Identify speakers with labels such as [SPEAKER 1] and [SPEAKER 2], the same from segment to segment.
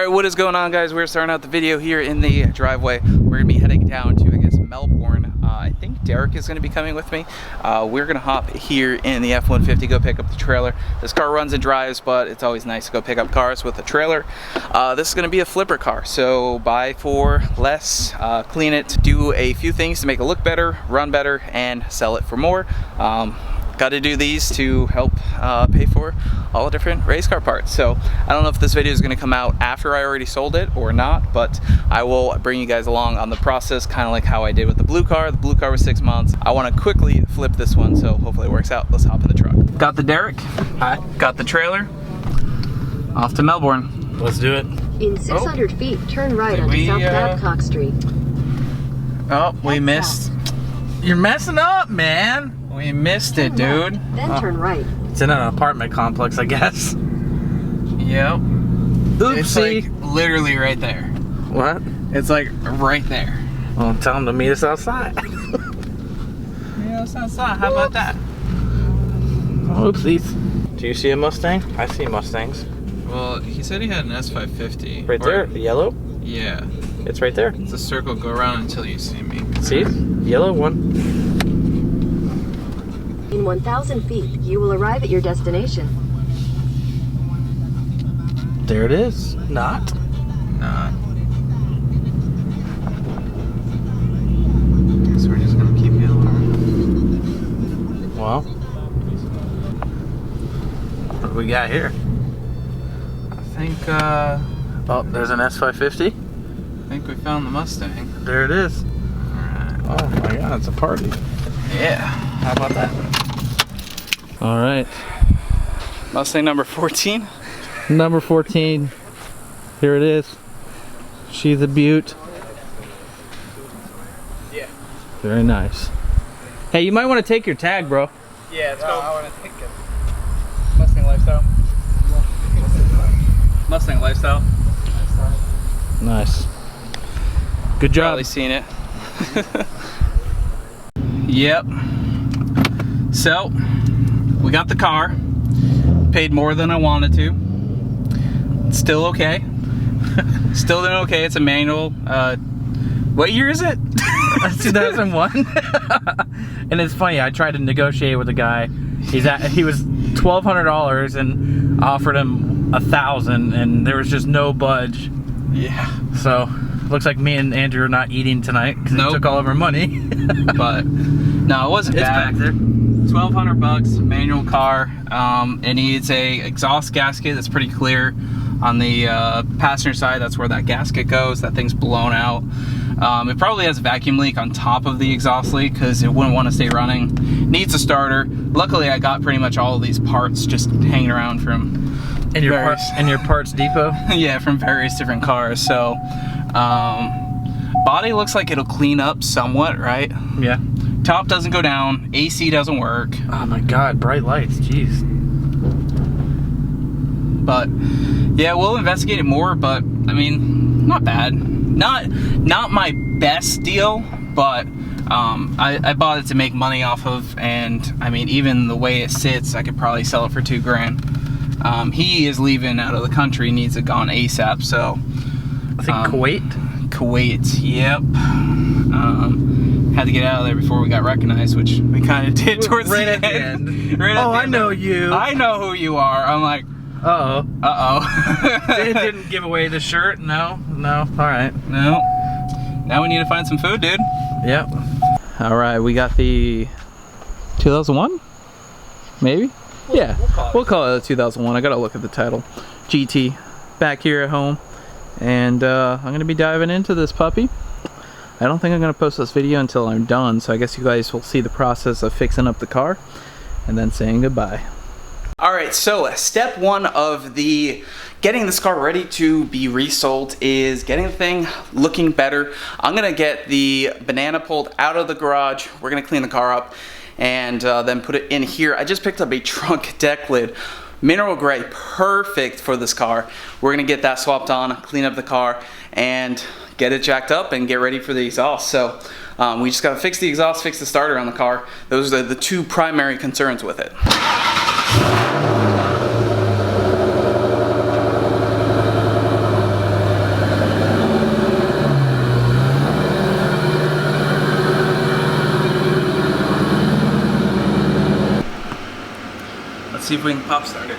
[SPEAKER 1] Alright, what is going on, guys? We're starting out the video here in the driveway. We're going to be heading down to, I guess, Melbourne. I think Derek is going to be coming with me. We're going to hop here in the F-150, go pick up the trailer. This car runs and drives, but it's always nice to go pick up cars with a trailer. This is going to be a flipper car, so buy for less, clean it, do a few things to make it look better, run better, and sell it for more. Got to do these to help pay for all the different race car parts. So I don't know if this video is going to come out after I already sold it or not, but I will bring you guys along on the process, kind of like how I did with the blue car. The blue car was 6 months. I want to quickly flip this one, so hopefully it works out. Let's hop in the truck. Got the Derek. Hi. Got the trailer. Off to Melbourne.
[SPEAKER 2] Let's do it.
[SPEAKER 3] In 600 feet, turn right onto South Babcock Street.
[SPEAKER 1] Oh, we missed.
[SPEAKER 2] You're messing up, man.
[SPEAKER 1] We missed it, dude.
[SPEAKER 3] Then turn right.
[SPEAKER 2] It's in an apartment complex, I guess.
[SPEAKER 1] Yep.
[SPEAKER 2] Oopsie.
[SPEAKER 1] It's like literally right there.
[SPEAKER 2] What?
[SPEAKER 1] It's like right there.
[SPEAKER 2] Well, tell him to meet us outside.
[SPEAKER 1] Yeah, it's outside. How about that?
[SPEAKER 2] Oopsies. Do you see a Mustang? I see Mustangs.
[SPEAKER 1] Well, he said he had an S550.
[SPEAKER 2] Right there, the yellow?
[SPEAKER 1] Yeah.
[SPEAKER 2] It's right there.
[SPEAKER 1] It's a circle. Go around until you see me.
[SPEAKER 2] See? Yellow one.
[SPEAKER 3] In 1,000 feet, you will arrive at your destination.
[SPEAKER 2] There it is. Not.
[SPEAKER 1] Nah. Guess we're just gonna keep going.
[SPEAKER 2] Well. What do we got here?
[SPEAKER 1] I think,
[SPEAKER 2] Oh, there's an S550.
[SPEAKER 1] I think we found the Mustang.
[SPEAKER 2] There it is.
[SPEAKER 1] Alright.
[SPEAKER 2] Oh my god, it's a party.
[SPEAKER 1] Yeah. How about that?
[SPEAKER 2] All right.
[SPEAKER 1] Mustang number 14.
[SPEAKER 2] Number 14. Here it is. She's a beaut.
[SPEAKER 1] Yeah.
[SPEAKER 2] Very nice. Hey, you might want to take your tag, bro.
[SPEAKER 1] Yeah, let's go. I want to take it. Mustang lifestyle. Mustang lifestyle.
[SPEAKER 2] Nice. Good job.
[SPEAKER 1] Probably seen it. Yep. So, we got the car. Paid more than I wanted to. Still okay. Still doing okay. It's a manual. What year is it?
[SPEAKER 2] 2001. And it's funny, I tried to negotiate with the guy. He was $1,200 and offered him $1,000, and there was just no budge.
[SPEAKER 1] Yeah.
[SPEAKER 2] So looks like me and Andrew are not eating tonight because he took all of our money.
[SPEAKER 1] But no, it wasn't bad.
[SPEAKER 2] It's back there.
[SPEAKER 1] $1,200, manual car. It needs a exhaust gasket that's pretty clear on the passenger side. That's where that gasket goes. That thing's blown out. It probably has a vacuum leak on top of the exhaust leak because it wouldn't want to stay running. Needs a starter. Luckily, I got pretty much all of these parts just hanging around from
[SPEAKER 2] in your parts depot.
[SPEAKER 1] Yeah, from various different cars. So body looks like it'll clean up somewhat, right?
[SPEAKER 2] Yeah.
[SPEAKER 1] Top doesn't go down. AC doesn't work.
[SPEAKER 2] Oh my god, bright lights, jeez.
[SPEAKER 1] But yeah, we'll investigate it more. But I mean, not bad. Not my best deal, but I bought it to make money off of, and I mean, even the way it sits, I could probably sell it for $2,000. He is leaving out of the country, needs it gone ASAP. So
[SPEAKER 2] I think Kuwait.
[SPEAKER 1] Kuwait, yep. Had to get out of there before we got recognized, which we kind of did towards
[SPEAKER 2] right
[SPEAKER 1] the
[SPEAKER 2] at
[SPEAKER 1] end.
[SPEAKER 2] The end.
[SPEAKER 1] Right at
[SPEAKER 2] oh,
[SPEAKER 1] the
[SPEAKER 2] I
[SPEAKER 1] end.
[SPEAKER 2] know you.
[SPEAKER 1] I know who you are. I'm like,
[SPEAKER 2] uh-oh.
[SPEAKER 1] Uh-oh.
[SPEAKER 2] It didn't give away the shirt? No? No? Alright.
[SPEAKER 1] No. Now we need to find some food, dude.
[SPEAKER 2] Yep.
[SPEAKER 1] Alright, we got the 2001? Maybe? Yeah. We'll call it a 2001. I gotta look at the title. GT. Back here at home. And I'm gonna be diving into this puppy. I don't think I'm gonna post this video until I'm done, so I guess you guys will see the process of fixing up the car and then saying goodbye. Alright, so step one of the getting this car ready to be resold is getting the thing looking better. I'm gonna get the banana pulled out of the garage. We're gonna clean the car up and then put it in here. I just picked up a trunk deck lid. Mineral gray, perfect for this car. We're gonna get that swapped on, clean up the car, and get it jacked up and get ready for the exhaust. So we just gotta fix the exhaust, fix the starter on the car. Those are the two primary concerns with it. Let's see if we can pop start it.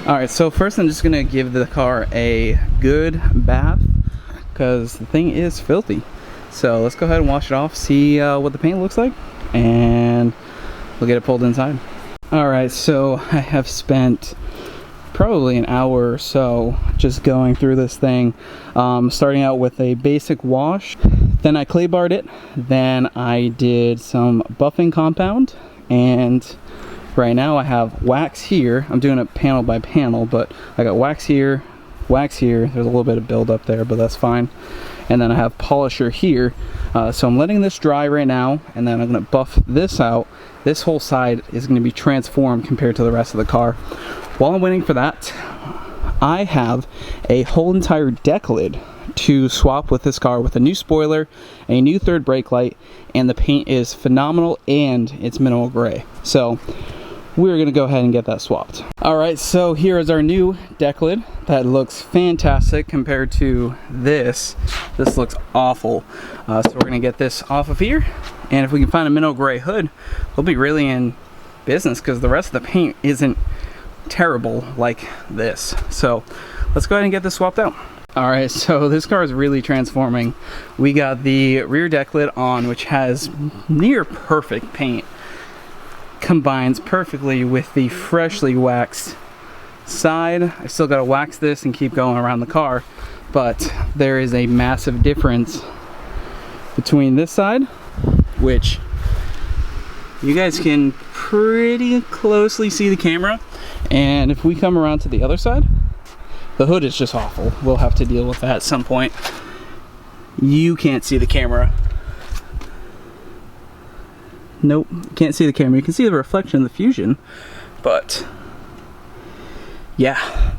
[SPEAKER 1] Alright, so first I'm just going to give the car a good bath because the thing is filthy. So let's go ahead and wash it off, see what the paint looks like, and we'll get it pulled inside. Alright, so I have spent probably an hour or so just going through this thing, starting out with a basic wash, then I clay barred it, then I did some buffing compound, and right now I have wax here. I'm doing it panel by panel, but I got wax here, there's a little bit of buildup there, but that's fine. And then I have polisher here. So I'm letting this dry right now, and then I'm gonna buff this out. This whole side is gonna be transformed compared to the rest of the car. While I'm waiting for that, I have a whole entire deck lid to swap with this car with a new spoiler, a new third brake light, and the paint is phenomenal and it's minimal gray. So we're gonna go ahead and get that swapped. Alright, so here is our new deck lid. That looks fantastic compared to this. This looks awful. So we're gonna get this off of here, and if we can find a minimal gray hood, we'll be really in business because the rest of the paint isn't terrible like this. So let's go ahead and get this swapped out. Alright, so this car is really transforming. We got the rear deck lid on, which has near perfect paint. Combines perfectly with the freshly waxed side. I still gotta wax this and keep going around the car, but there is a massive difference between this side, which you guys can pretty closely see the camera, and if we come around to the other side, the hood is just awful. We'll have to deal with that at some point. You can't see the camera. Nope, can't see the camera. You can see the reflection of the Fusion, but yeah,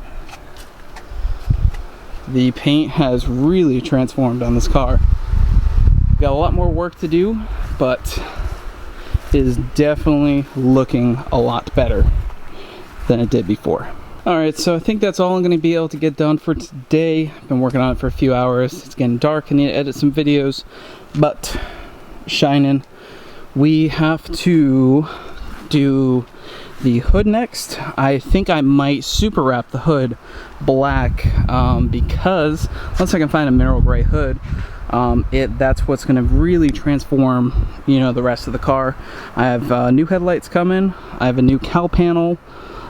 [SPEAKER 1] the paint has really transformed on this car. Got a lot more work to do, but it is definitely looking a lot better than it did before. Alright, so I think that's all I'm going to be able to get done for today. I've been working on it for a few hours. It's getting dark. I need to edit some videos, but shining. We have to do the hood next. I think I might super wrap the hood black because once I can find a mineral gray hood, that's what's going to really transform, you know, the rest of the car. I have new headlights coming. I have a new cowl panel.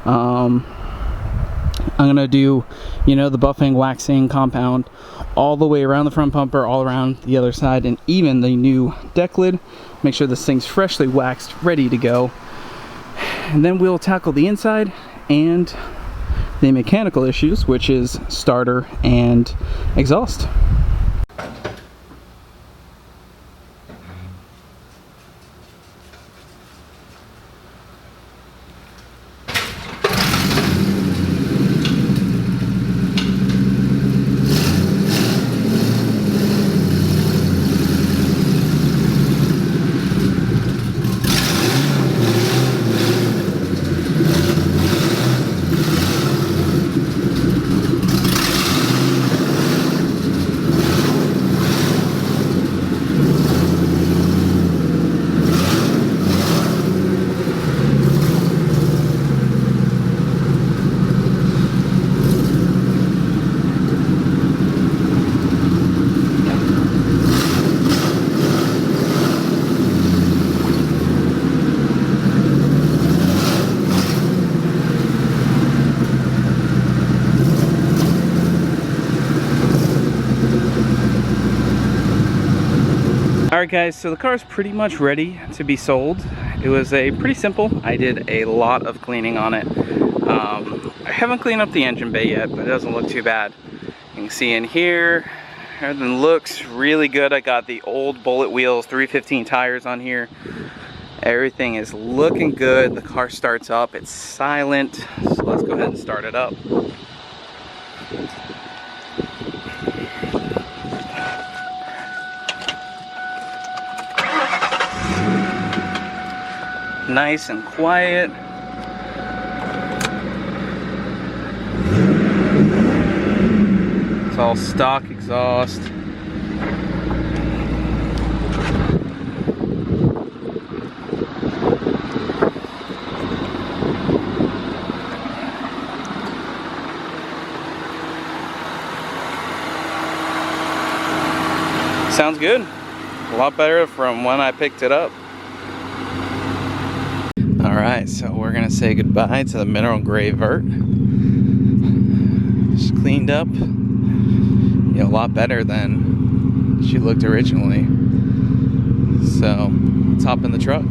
[SPEAKER 1] I'm going to do, you know, the buffing, waxing compound all the way around the front bumper, all around the other side, and even the new deck lid. Make sure this thing's freshly waxed, ready to go. And then we'll tackle the inside and the mechanical issues, which is starter and exhaust. Alright guys, so the car is pretty much ready to be sold. It was a pretty simple. I did a lot of cleaning on it. I haven't cleaned up the engine bay yet, but it doesn't look too bad. You can see in here, everything looks really good. I got the old bullet wheels, 315 tires on here. Everything is looking good. The car starts up, it's silent. So let's go ahead and start it up. Nice and quiet. It's all stock exhaust. Sounds good. A lot better from when I picked it up. Alright, so we're gonna say goodbye to the mineral gray vert. Just cleaned up. You know, a lot better than she looked originally. So let's hop in the truck.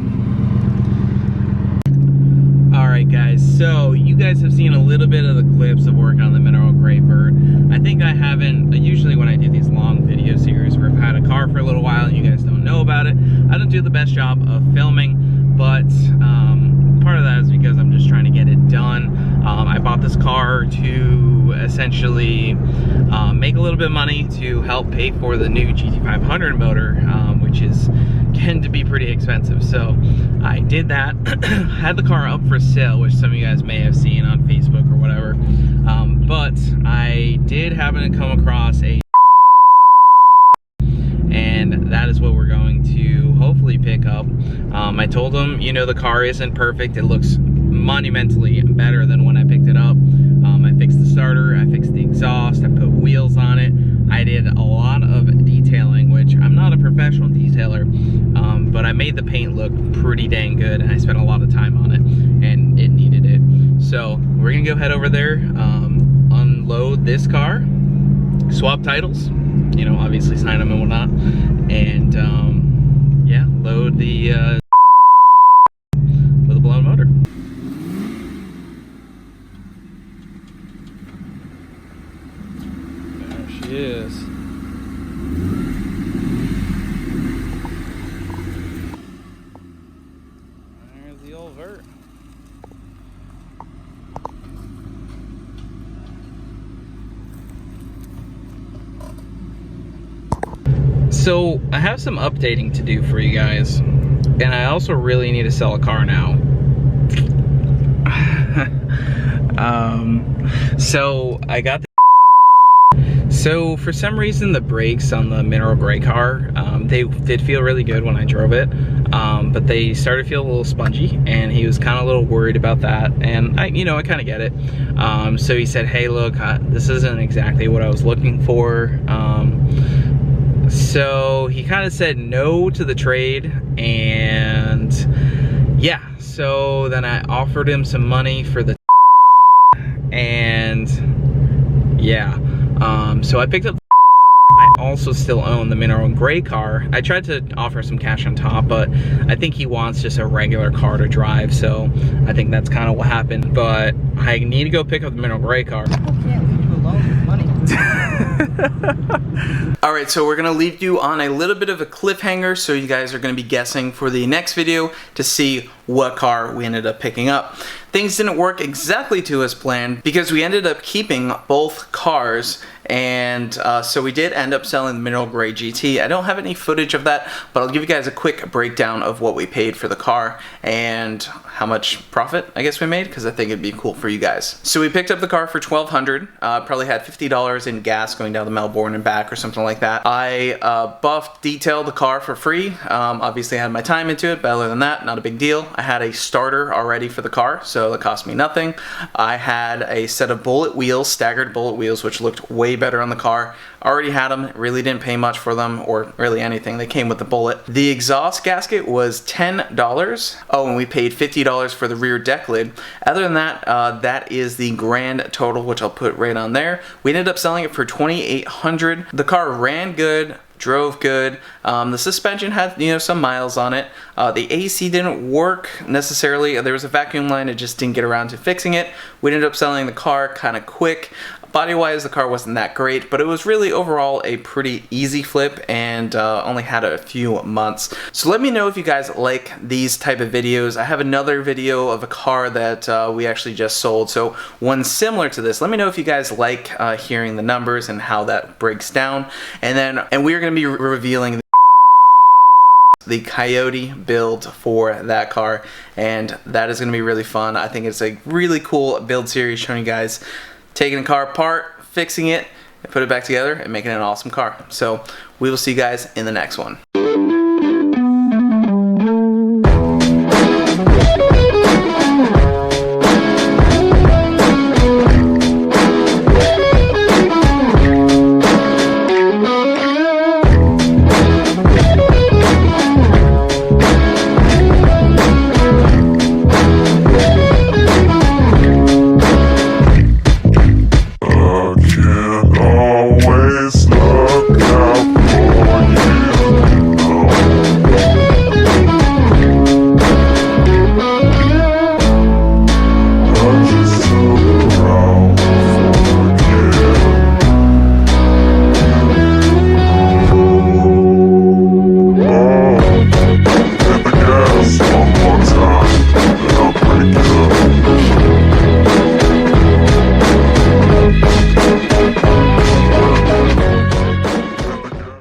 [SPEAKER 1] Alright guys, so you guys have seen a little bit of the clips of working on the mineral gray vert. I think I haven't, usually when I do these long video series where I've had a car for a little while and you guys don't know about it, I don't do the best job of filming, but part of that is because I'm just trying to get it done. I bought this car to essentially make a little bit of money to help pay for the new GT500 motor, which can to be pretty expensive. So I did that. Had the car up for sale, which some of you guys may have seen on Facebook or whatever. But I did happen to come across and that is what we're going to hopefully pick up. I told them, you know, the car isn't perfect. It looks monumentally better than when I picked it up. I fixed the starter, I fixed the exhaust, I put wheels on it. I did a lot of detailing, which I'm not a professional detailer, but I made the paint look pretty dang good, and I spent a lot of time on it, and it needed it. So we're gonna go head over there, unload this car, swap titles, you know, obviously sign them and whatnot, and yeah, load the with a blown motor. There she is. There's the old vert. So I have some updating to do for you guys, and I also really need to sell a car now. So I got so for some reason the brakes on the mineral gray car, they did feel really good when I drove it, but they started to feel a little spongy, and he was kind of a little worried about that, and I kind of get it. So he said, hey look, this isn't exactly what I was looking for. So he kind of said no to the trade, and yeah, so then I offered him some money for the and yeah, so I picked up. I also still own the mineral gray car. I tried to offer some cash on top, but I think he wants just a regular car to drive, so I think that's kind of what happened. But I need to go pick up the mineral gray car. Alright, so we're going to leave you on a little bit of a cliffhanger, so you guys are going to be guessing for the next video to see what car we ended up picking up. Things didn't work exactly to as planned because we ended up keeping both cars, and so we did end up selling the mineral gray GT. I don't have any footage of that, but I'll give you guys a quick breakdown of what we paid for the car and how much profit I guess we made, because I think it'd be cool for you guys. So we picked up the car for $1,200, probably had $50 in gas going down to Melbourne and back or something like that. I detailed the car for free. Obviously I had my time into it, but other than that, not a big deal. I had a starter already for the car, so it cost me nothing. I had a set of bullet wheels, staggered bullet wheels, which looked way better on the car. Already had them, really didn't pay much for them or really anything. They came with the bullet. The exhaust gasket was $10. Oh, and we paid $50 for the rear deck lid. Other than that, that is the grand total, which I'll put right on there. We ended up selling it for $2,800. The car ran good, drove good. The suspension had, some miles on it. The AC didn't work necessarily. There was a vacuum line, it just didn't get around to fixing it. We ended up selling the car kind of quick. Body-wise, the car wasn't that great, but it was really overall a pretty easy flip and only had a few months. So let me know if you guys like these type of videos. I have another video of a car that we actually just sold, so one similar to this. Let me know if you guys like hearing the numbers and how that breaks down. And we're going to be revealing the Coyote build for that car, and that is going to be really fun. I think it's a really cool build series showing you guys taking a car apart, fixing it, and put it back together and making it an awesome car. So we will see you guys in the next one.